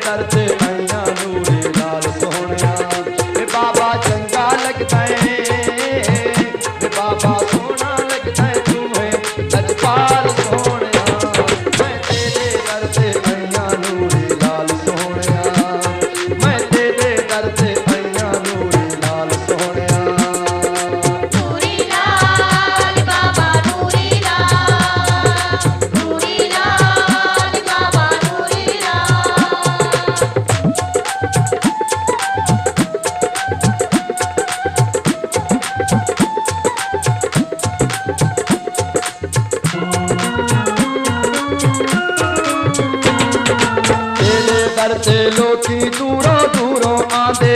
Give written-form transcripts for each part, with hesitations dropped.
दर ते आया नूरे लाल सोहणिया वे बाबा चंगा लगदा है वे बाबा सोहना लगदा है तू है लजपाल सोहणिया मैं तेरे दर ते आया नूरे लाल सोहणिया मैं तेरे दर ते आया नूरे लाल सोहणिया नूरी लाल बाबा नूरी लाल बाबा नूरी तेरे दर ते लोकी दूरों दूरों आंदे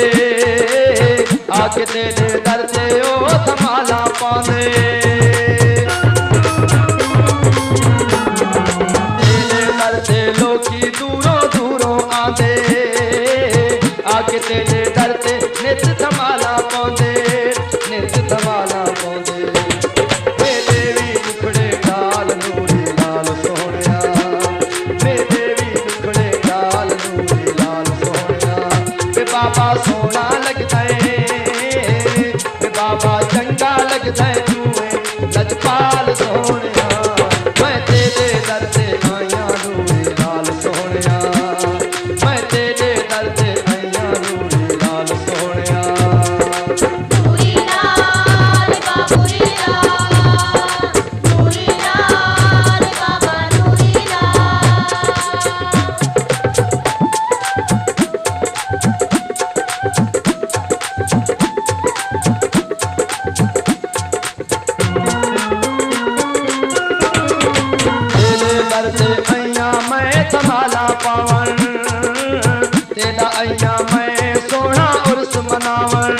आके तेरे दर ते ओ संभाला पांदे तेरे दर ते लोकी दूरों दूरों आंदे आके तेरे दर ते नित संभाला पांदे नित संभाला पांदे वे देवी दुखड़े लाल नूरी लाल सोहणिया वे देवी दुखड़े लाल नूरी लाल सोहणिया वे बाबा सोना लगदा है वे बाबा चंगा लगदा है तू है लजपाल सोहणिया मैं तेरे दर ते आया नूरी लाल सोहणिया मैं तेरे दर ते आया नूरी लाल सोहणिया नूरी लाल बाबूरी लाल नूरी लाल बाबा नूरी लाल तेरे दर ते आया मैं संभाला पावन तेरा आया मैं सोना उर्स मनावन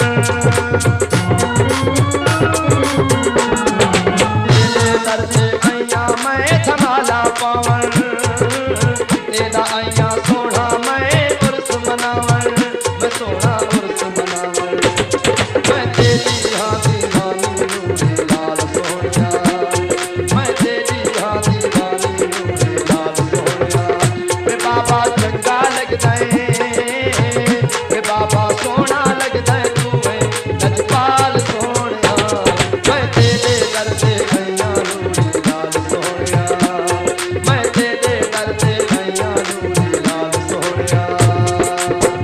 तेरे दर ते आया मैं संभाला पावन तेरा आया सोना मैं उर्स मनावन मैं सोना उर्स मनावन मैं तेरी हाँ दीवानी नूरे लाल सोहणिया मैं तेरी हाँ दीवानी नूरे लाल सोहणिया वे बाबा चंगा लगदा है वे बाबा सोना लगदा है तू है लजपाल सोहणिया मैं तेरे दर ते आया नूरे लाल सोहणिया मैं तेरे दर ते आया नूरे लाल सोहणिया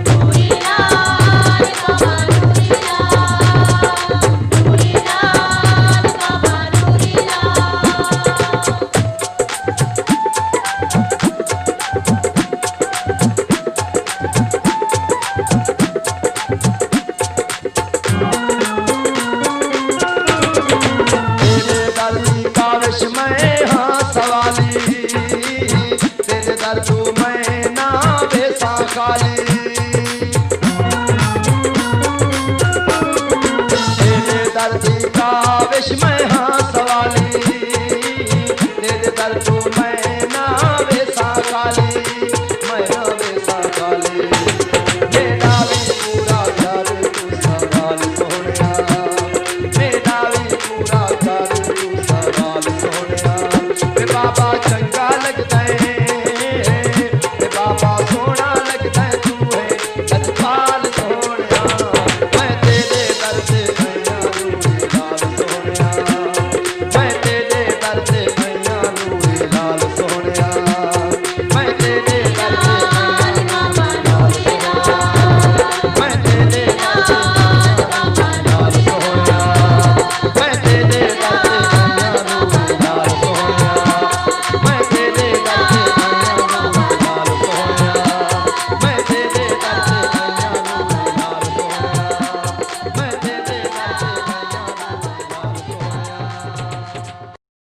नूरी लाल बाबा नूरी लाल नूरी लाल बाबा नूरी लाल तेरे दर की काविश मैं हाँ सवाली तेरे दर तू मैं ना बेसा खाली